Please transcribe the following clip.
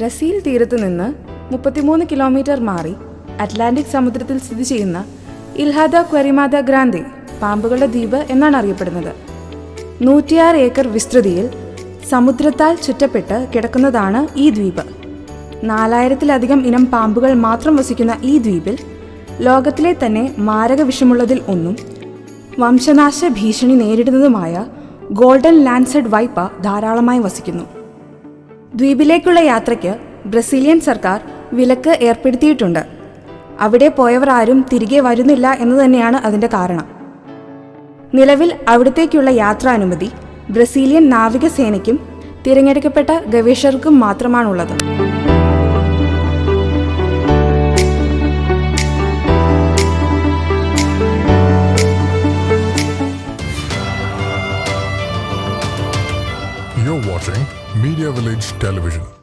Brazil തീരത്ത് നിന്ന് 33 kilometre മാറി അറ്റ്ലാന്റിക് സമുദ്രത്തിൽ സ്ഥിതി ചെയ്യുന്ന ഇൽഹ ദ ക്വരിമാദ ഗ്രാൻഡെ പാമ്പുകളുടെ ദ്വീപ് എന്നാണ് അറിയപ്പെടുന്നത്. 106 ഏക്കർ വിസ്തൃതിയിൽ സമുദ്രത്താൽ ചുറ്റപ്പെട്ട് കിടക്കുന്നതാണ് ഈ ദ്വീപ്. 4000-ലധികം ഇനം പാമ്പുകൾ മാത്രം വസിക്കുന്ന ഈ ദ്വീപിൽ ലോകത്തിലെ തന്നെ മാരക വിഷമുള്ളതിൽ ഒന്നും വംശനാശ ഭീഷണി നേരിടുന്നതുമായ ഗോൾഡൻ ലാൻസഡ് വൈപ്പ ധാരാളമായി വസിക്കുന്നു. ദ്വീപിലേക്കുള്ള യാത്രയ്ക്ക് ബ്രസീലിയൻ സർക്കാർ വിലക്ക് ഏർപ്പെടുത്തിയിട്ടുണ്ട്. അവിടെ പോയവർ ആരും തിരികെ വരുന്നില്ല എന്ന് തന്നെയാണ് അതിൻ്റെ കാരണം. നിലവിൽ അവിടത്തേക്കുള്ള യാത്രാനുമതി ബ്രസീലിയൻ നാവികസേനയ്ക്കും തിരഞ്ഞെടുക്കപ്പെട്ട ഗവേഷകർക്കും മാത്രമാണുള്ളത്. You're watching Media Village Television.